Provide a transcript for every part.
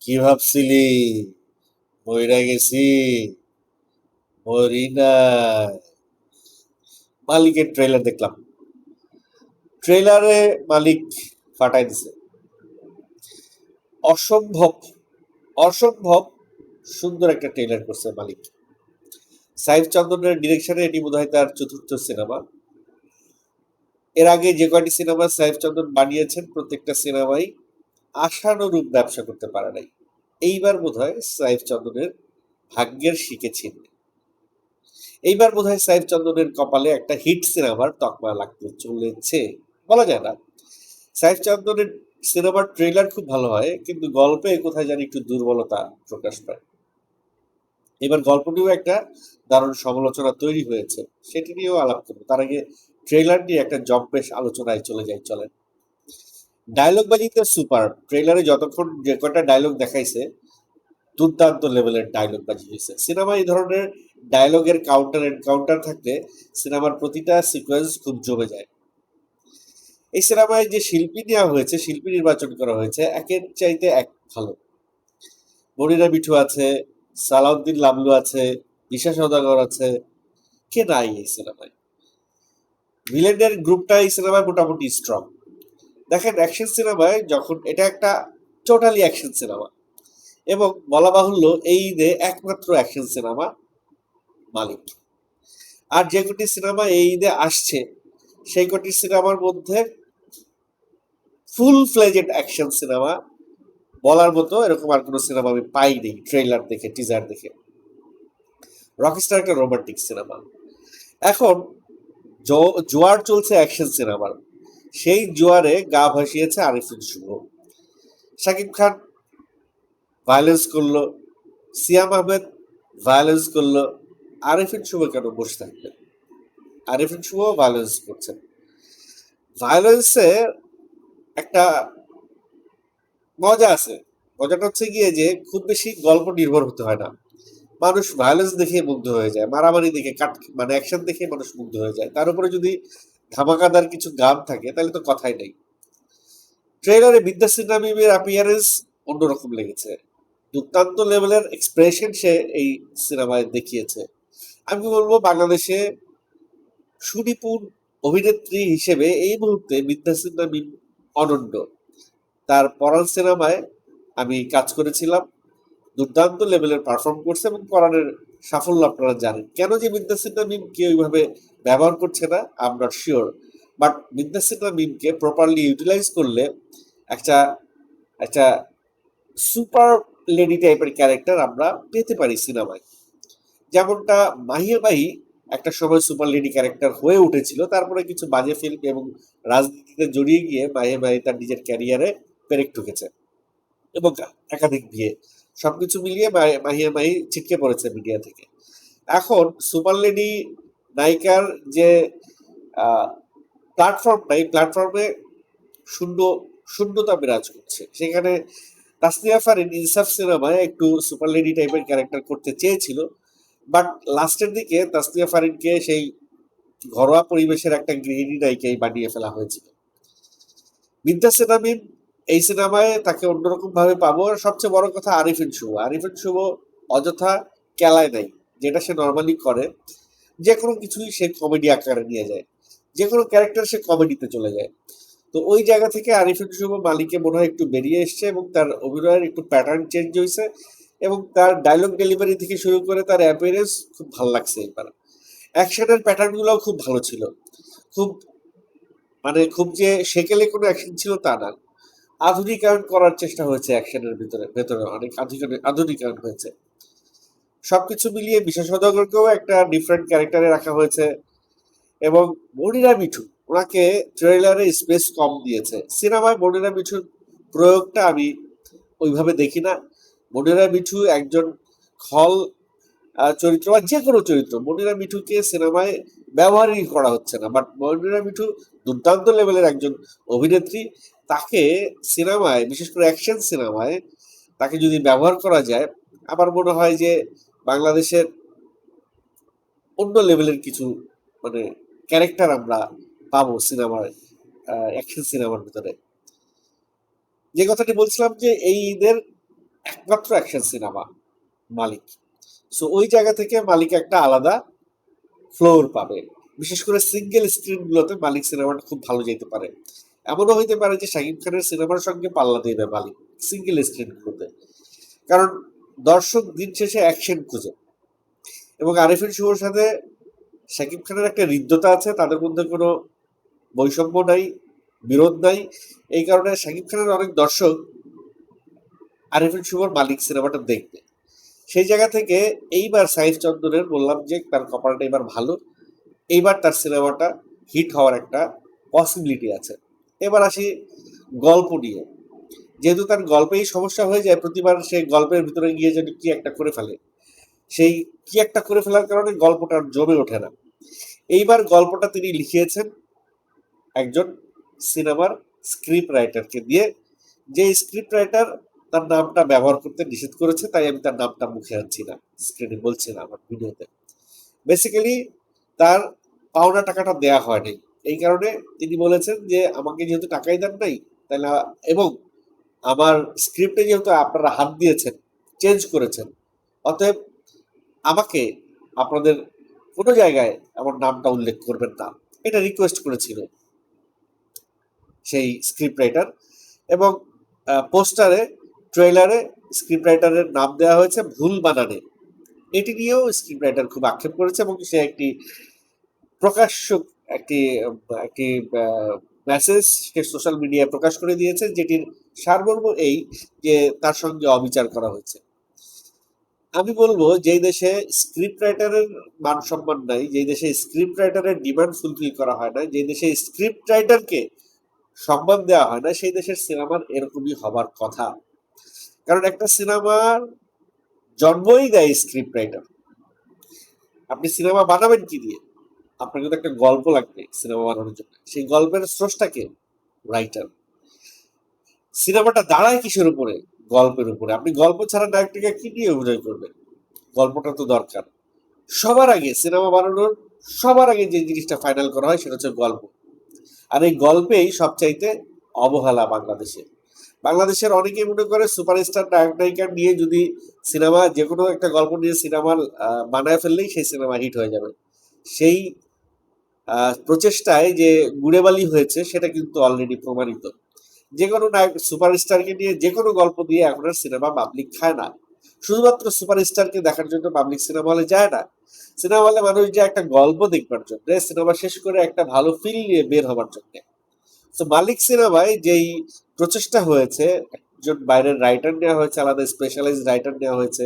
কি ভাবছিলি? মইরা গেছি? মরি নাই। মালিকের ট্রেলার দেখলাম। ট্রেলারে মালিক ফাটাই দিছে। অসম্ভব, অসম্ভব সুন্দর একটা ট্রেলার করছে মালিক। সাইফ চন্দনের ডিরেকশনে এটি বোধহয় তার চতুর্থ সিনেমা। এর আগে যে কয়টি সিনেমা সাইফ চন্দন বানিয়েছেন প্রত্যেকটা সিনেমাই আশানুরূপ ব্যবসা করতে পারে নাই। এইবার বোধহয় সাইফ চন্দনের ভাগ্যের শিখে ছিনবে। এইবার বোধহয় সাইফ চন্দনের কপালে একটা হিট সিনেমার তকমা লাগতে চলেছে, বলা যায় না। সাইফ চন্দনের সিনেমার ট্রেলার খুব ভালো হয়, কিন্তু গল্পে কোথায় জানি একটু দুর্বলতা প্রকাশ পায়। এবার গল্পটিও একটা দারুণ সমালোচনা তৈরি হয়েছে, সেটি নিয়েও আলাপ করবো। তার আগে ট্রেলার নিয়ে একটা জম্পেশ আলোচনায় চলে যাই, চলেন। ডায়লগ বাজিতে সুপার। ট্রেলারে যতক্ষণ যে কটা ডায়লগ দেখাইছে, দুর্দান্ত লেভেলের ডায়লগ বাজি হয়েছে। সিনেমা এই ধরনের ডায়লগের কাউন্টার এনকাউন্টার থাকলে সিনেমার প্রতিটা সিকোয়েন্স খুব জমে যায়। এই সিনেমায় যে শিল্পী নেওয়া হয়েছে, শিল্পী নির্বাচন করা হয়েছে, একের চাইতে এক ভালো। মনিরা মিঠু আছে, সালাউদ্দিন লাবলু আছে, দিশা সওদাগর আছে, কে নাই এই সিনেমায়? ভিলেনের গ্রুপটা এই সিনেমায় মোটামুটি স্ট্রং। দেখেন, অ্যাকশন সিনেমায় যখন এটা একটা টোটালি অ্যাকশন সিনেমা, এবং বলা বাহুল্য এই ঈদে একমাত্র অ্যাকশন সিনেমা মালিক। আর যে কটি সিনেমা এই ঈদে আসছে, সেই কটি সিনেমার মধ্যে ফুল ফ্লেজেড অ্যাকশন সিনেমা বলার মতো এরকম আর কোনো সিনেমা আমি পাইনি ট্রেলার দেখে, টিজার দেখে। রকস্টার একটা রোমান্টিক সিনেমা। এখন জোয়ার চলছে অ্যাকশন সিনেমার, সেই জোয়ারে গা ভাসিয়েছে আরিফিন শুভ। শাকিব খান ভায়োলেন্স করলো, সিয়াম আহমেদ ভায়োলেন্স করলো, আরিফিন শুভ কেন বসে থাকবেন? আরিফিন শুভ ভায়োলেন্স করছেন। ভায়োলেন্সে একটা মজা আছে। মজাটা হচ্ছে গিয়ে যে খুব বেশি গল্প নির্ভর হতে হয় না। মানুষ ভায়োলেন্স দেখে মুগ্ধ হয়ে যায়, মারামারি দেখে মানে অ্যাকশন দেখে মানুষ মুগ্ধ হয়ে যায়। তার উপরে যদি ধামাকাদার কিছু গান থাকে তাহলে তো কথাই নেই। ট্রেলারে বিদ্যা সিনহা মিমের অ্যাপিয়ারেন্স অন্যরকম লেগেছে। দুর্দান্ত লেভেলের এক্সপ্রেশন সে এই সিনেমায় দেখিয়েছে। আমি বলবো বাংলাদেশে সুনিপুণ অভিনেত্রী হিসেবে এই মুহূর্তে বিদ্যা সিনহা মিম অনন্য। তার পরাণ সিনেমায় আমি কাজ করেছিলাম, দুর্দান্ত লেভেলের পারফর্ম করছে, এবং পরাণের সাফল্য আপনারা জানেন। কেন যে বিদ্যা সিনহা মিমকে ওইভাবে ব্যবহার করছে না, I am not sure. But বিদ্যা সিনহা মিমকে প্রপারলি ইউটিলাইজ করলে একটা একটা সুপার লেডি টাইপের ক্যারেক্টার আমরা পেতে পারি সিনেমায়। যেমনটা মাহিয়া মাহি একটা সময় সুপার লেডি ক্যারেক্টার হয়ে উঠেছিল, তারপরে কিছু বাজে ফিল্ম এবং রাজনীতিতে জড়িয়ে গিয়ে মাহিয়া মাহি তার নিজের ক্যারিয়ারে পেরেক ঠুকেছে, এবং একাধিক বিয়ে, সবকিছু মিলিয়ে মাহিয়া মাহি ছিটকে পড়েছে মিডিয়া থেকে। এখন সুপার লেডি নায়িকার যে প্ল্যাটফর্ম নাই, প্ল্যাটফর্মে শূন্য শূন্যতা বিরাজ করছে। সেখানে তাসনিয়া ফারিন ইনসাফ সিনেমায় একটু সুপার লেডি টাইপের ক্যারেক্টার করতে চেয়েছিল, বাট লাস্টের দিকে তাসনিয়া ফারিনকে সেই ঘরোয়া পরিবেশের একটা গৃহিণী নায়িকাই বানিয়ে ফেলা হয়েছিল। বিদ্যা সেনামিন এই সিনেমায় তাকে অন্যরকম ভাবে পাবো। আর সবচেয়ে বড় কথা আরিফিন শুভ, আরিফিন শুভ অযথা কেলায় নাই, যেটা সে নর্মালি করে। যে কোনো কিছুই সে কমেডি আকারে নিয়ে যায়, যে কোনো ক্যারেক্টার সে কমেডিতে চলে যায়। তো ওই জায়গা থেকে আরিফিন শুভ মালিকে মনে হয় একটু বেরিয়ে এসছে, এবং তার অভিনয়ের একটু প্যাটার্ন চেঞ্জ হয়েছে, এবং তার ডায়লগ ডেলিভারি থেকে শুরু করে তার অ্যাপিয়ারেন্স খুব ভালো লাগছে এবার। অ্যাকশনের প্যাটার্ন গুলো খুব ভালো ছিল। খুব মানে খুব যে সেকেলে কোনো অ্যাকশন ছিল তা না, আধুনিকায়ন করার চেষ্টা হয়েছে অ্যাকশনের ভিতরে ভেতরে, অনেক আধুনিকায়ন হয়েছে। সবকিছু মিলিয়ে বিশেষ সদাগরকেও একটা ডিফারেন্ট ক্যারেক্টারে রাখা হয়েছে, এবং মনিরা মিঠু, ওনাকে ট্রেলারে স্পেস কম দিয়েছে। সিনেমায় মনিরা মিঠুর প্রয়োগটা আমি ওইভাবে দেখি না। মনিরা মিঠু একজন খল চরিত্র বা যে কোনো চরিত্র, মনিরা মিঠুকে সিনেমায় ব্যবহারই করা হচ্ছে না। বাট মনিরা মিঠু দুর্দান্ত লেভেলের একজন অভিনেত্রী। তাকে সিনেমায়, বিশেষ করে অ্যাকশন সিনেমায় তাকে যদি ব্যবহার করা যায়, আমার মনে হয় যে বাংলাদেশের অন্য লেভেলের কিছু মানে ক্যারেক্টার আমরা পাবো সিনেমার, অ্যাকশন সিনেমার ভিতরে। যে কথাটি বলছিলাম যে এই ঈদের একমাত্র অ্যাকশন সিনেমা মালিক। সো ওই জায়গা থেকে মালিক একটা আলাদা ফ্লোর পাবে। বিশেষ করে সিঙ্গেল স্ক্রিন গুলোতে মালিক সিনেমাটা খুব ভালো যেতে পারে। এমনও হইতে পারে যে শাকিব খানের সিনেমার সঙ্গে পাল্লা দেবে মালিক সিঙ্গেল স্ক্রিন গুলোতে, কারণ দর্শক দিন শেষে অ্যাকশন খুঁজে। এবং আরিফিন শুভর সাথে শাকিব খানের একটা হৃদ্যতা আছে, তাদের মধ্যে কোনো বৈষম্য নাই, বিরোধ নাই। এই কারণে শাকিব খানের অনেক দর্শক আরিফিন শুভর মালিক সিনেমাটা দেখবে। সেই জায়গা থেকে এইবার সাইফ চন্দনের বললাম যে তার কপালটা এবার ভালো, এইবার তার সিনেমাটা হিট হওয়ার একটা পসিবিলিটি আছে। এবার আসি গল্প নিয়ে। যেহেতু তার গল্পেই সমস্যা হয়ে যায়, প্রতিবার সে গল্পের ভিতরে গিয়ে যদি কি একটা করে ফেলে, সেই কি একটা করে ফেলার কারণে গল্পটা আর জমে ওঠে না। এইবার গল্পটা তিনি লিখিয়েছেন একজন সিনেমার স্ক্রিপ্ট রাইটারকে দিয়ে, যে স্ক্রিপ্ট রাইটার তার নামটা ব্যবহার করতে নিষেধ করেছে, তাই আমি তার নামটা মুখে আনছি না, স্ক্রিনে বলছি না আমার ভিডিওতে। বেসিক্যালি তার পাওনা টাকাটা দেয়া হয়নি, এই কারণে তিনি বলেছেন যে আমাকে যেহেতু টাকাই দেন নাই, তাহলে এবং আমার স্ক্রিপ্টে যেহেতু আপনারা হাত দিয়েছেন, চেঞ্জ করেছেন, অতএব আমাকে আপনাদের কোনো জায়গায় আমার নামটা উল্লেখ করবেন না, এটা রিকোয়েস্ট করেছিল সেই স্ক্রিপ্ট রাইটার। এবং পোস্টারে, ট্রেলারে স্ক্রিপ্ট রাইটারের নাম দেওয়া হয়েছে ভুল বানানে। এটি নিয়েও স্ক্রিপ্ট রাইটার খুব আক্ষেপ করেছে এবং সে একটি প্রকাশ্য একটি একটি মেসেজ সে সোশ্যাল মিডিয়ায় প্রকাশ করে দিয়েছে, যেটির সারমর্ম এই যে তার সঙ্গে অবিচার করা হয়েছে। আমি বলবো যেই দেশে স্ক্রিপ্ট রাইটারের মান সম্মান নাই, যেই দেশে স্ক্রিপ্ট রাইটারের ডিমান্ড ফুলফিল করা হয় না, যেই দেশে স্ক্রিপ্ট রাইটারকে সম্মান দেওয়া হয় না, সেই দেশের সিনেমার এরকমই হবার কথা। কারণ একটা সিনেমার জন্মই দেয় স্ক্রিপ্ট রাইটার। আপনি সিনেমা বানাবেন কি দিয়ে? আপনার কিন্তু একটা গল্প লাগবে সিনেমা বানানোর জন্য, সেই গল্পের স্রষ্টাকে রাইটার। সিনেমাটা দাঁড়ায় কিসের উপরে? গল্পের উপরে। আপনি গল্প ছাড়া নায়কটাকে কি নিয়ে অভিনয় করবেন? গল্পটা তো দরকার। সবার আগে সিনেমা বানানোর সবার আগে যে জিনিসটা ফাইনাল করা হয় সেটা হচ্ছে গল্প। আর এই গল্পেই সবচাইতে অবহেলা বাংলাদেশে। বাংলাদেশের অনেকেই মনে করে সুপারস্টার নায়ক নায়িকা নিয়ে যদি সিনেমা, যে কোনো একটা গল্প নিয়ে সিনেমা বানায় ফেললেই সেই সিনেমা হিট হয়ে যাবে। সেই প্রচেষ্টায় যে গুড়েবালি হয়েছে সেটা কিন্তু অলরেডি প্রমাণিত। যে কোনো নায়ক সুপারস্টারকে নিয়ে যে কোনো গল্প দিয়ে এখন আর সিনেমা পাবলিক খায় না। শুধুমাত্র সুপারস্টারকে দেখার জন্য পাবলিক সিনেমা হলে যায় না। সিনেমা হলে মানুষ যে একটা গল্প দেখবার জন্য, সিনেমা শেষ করে একটা ভালো ফিল নিয়ে বের হবার জন্য। তো মালিক সিনেমায় যেই প্রচেষ্টা হয়েছে, একজন বাইরের রাইটার নেওয়া হয়েছে, আলাদা স্পেশালাইজ রাইটার নেওয়া হয়েছে,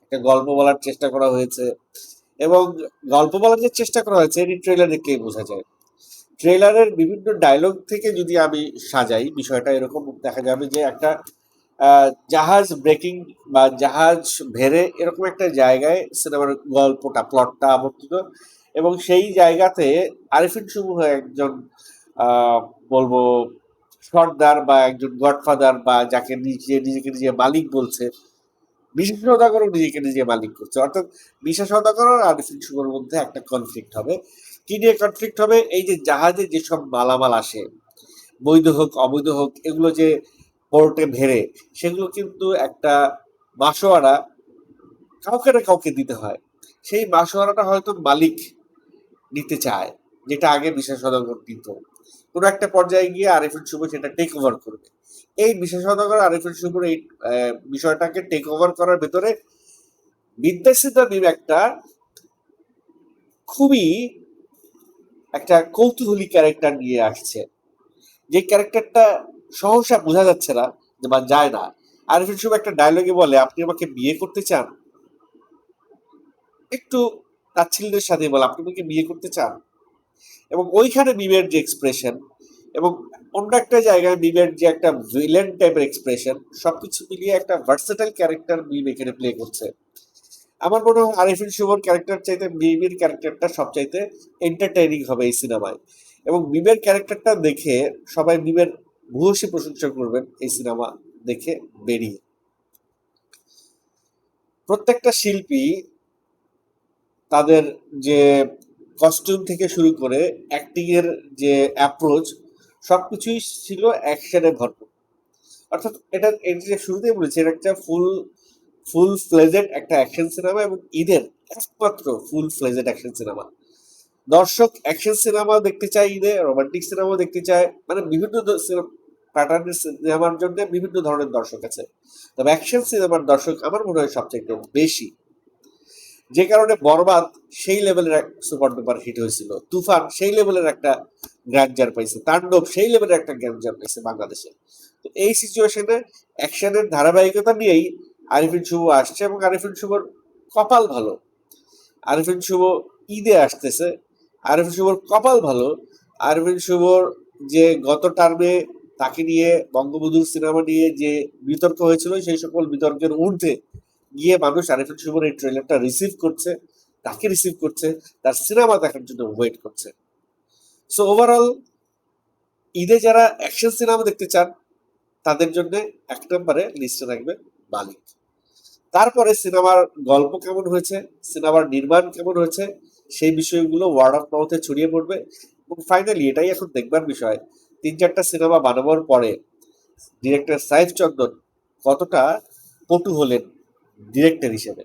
একটা গল্প বলার চেষ্টা করা হয়েছে। এবং গল্প বলার যে চেষ্টা করা হয়েছে এটি ট্রেলার দেখলেই বোঝা যায়। ট্রেলারের বিভিন্ন ডায়লগ থেকে যদি আমি সাজাই বিষয়টা, এরকম দেখা যাবে যে একটা জাহাজ ব্রেকিং বা জাহাজ ভেড়ে এরকম একটা জায়গায় সিনেমার গল্পটা, প্লটটা আবর্তিত। এবং সেই জায়গাতে আরিফিন শুভ একজন আহ, বলবো সর্দার বা একজন গডফাদার, বা যাকে নিজেকে নিজে মালিক বলছে, বিশেষ সওদাগরও নিজেকে নিজে মালিক করছে। অর্থাৎ বিশেষ সওদাগর আর আরিফিন শুভর মধ্যে একটা কনফ্লিক্ট হবে। কি নিয়ে কনফ্লিক্ট হবে? এই যে জাহাজে যেসব মালামাল আসে, বৈধ হোক অবৈধ হোক, এগুলো যে পোর্টে ভেড়ে, সেগুলো কিন্তু একটা মাসোয়ারা কাউকে না কাউকে দিতে হয়। সেই মাসোয়ারাটা হয়তো মালিক নিতে চায়, যেটা আগে বিশেষ সওদাগর দিত। কোনো একটা পর্যায়ে গিয়ে আরিফিন শুভ সেটা টেক ওভার করবে। এই বিশেষ সওদাগর আরিফিন শুভর এই বিষয়টাকে টেক ওভার করার ভেতরে বিদ্যাসিতা একটা খুবই একটা কৌতূহলী ক্যারেক্টার নিয়ে আসছে, যে ক্যারেক্টারটা সহসা বোঝা যাচ্ছে না, যে বা যায় না। আরিফিন শুভ একটা ডায়লগে বলে, আপনি আমাকে বিয়ে করতে চান? একটু তাচ্ছিল্যের সাথে বলে, আপনি আমাকে বিয়ে করতে চান? এবং ওইখানে মিমের যে এক্সপ্রেশন, এবং অন্য একটা জায়গায় মিমের যে একটা ভিলেন টাইপের এক্সপ্রেশন, সবকিছু মিলিয়ে একটা ভার্সেটাইল ক্যারেক্টার মিম এখানে প্লে করছে। আমার মনে হয় আরিফিন শুভর ক্যারেক্টার চাইতে মিমের ক্যারেক্টারটা সবচাইতে এন্টারটেইনিং হবে এই সিনেমায়। এবং মিমের ক্যারেক্টারটা দেখে সবাই মিমের ভূয়সী প্রশংসা করবেন এই সিনেমা দেখে বেরিয়ে। প্রত্যেকটা শিল্পী তাদের যে কস্টিউম থেকে শুরু করে অ্যাক্টিং এর যে অ্যাপ্রোচ, সবকিছুই ছিল অ্যাকশনে ভরপুর। অর্থাৎ এটা যে শুরুতেই বলেছি, এটা একটা ফুল ফ্লেজেড একটা অ্যাকশন সিনেমা এবং ঈদের একমাত্র ফুল ফ্লেজেড অ্যাকশন সিনেমা। দর্শক অ্যাকশন সিনেমা দেখতে চায় ঈদে, রোমান্টিক সিনেমাও দেখতে চায়, মানে বিভিন্ন প্যাটার্নের সিনেমার জন্য বিভিন্ন ধরনের দর্শক আছে। তবে অ্যাকশন সিনেমার দর্শক আমার মনে হয় সবচেয়ে বেশি, যে কারণে বরবাদ সেই লেভেলের এক সুপার ডুপার হিট হয়েছিল, তুফান সেই লেভেলের একটা গ্র্যান্ডার পাইছে, তাণ্ডব সেই লেভেলের একটা গ্র্যান্ডার পাইছে বাংলাদেশে। তো এই সিচুয়েশনে অ্যাকশনের ধারাবাহিকতা নিয়েই আরিফিন শুভ আসছে এবং আরিফিন শুভর কপাল ভালো। আরিফিন শুভ ঈদে আসতেছে, আরিফিন শুভর কপাল ভালো। আরিফিন শুভর যে গত টার্মে তাকে নিয়ে বঙ্গবন্ধুর সিনেমা নিয়ে যে বিতর্ক হয়েছিল, সেই সকল বিতর্কের ঊর্ধ্বে গিয়ে মানুষ আরিফিন শুভর এই ট্রেলারটা রিসিভ করছে, তাকে রিসিভ করছে, তার সিনেমা দেখার জন্য ওয়েট করছে। সো ওভারঅল ঈদে যারা অ্যাকশন সিনেমা দেখতে চান তাদের জন্য এক নম্বরে লিস্টে রাখবে মালিক। তারপরে সিনেমার গল্প কেমন হয়েছে, সিনেমার নির্মাণ কেমন হয়েছে, সেই বিষয়গুলো ওয়ার্ড অফ মাউথে ছড়িয়ে পড়বে। এবং ফাইনালি এটাই এখন দেখবার বিষয়, ৩-৪টা সিনেমা বানাবার পরে ডিরেক্টর সাইফ চন্দন কতটা পটু হলেন ডিরেক্টর হিসেবে।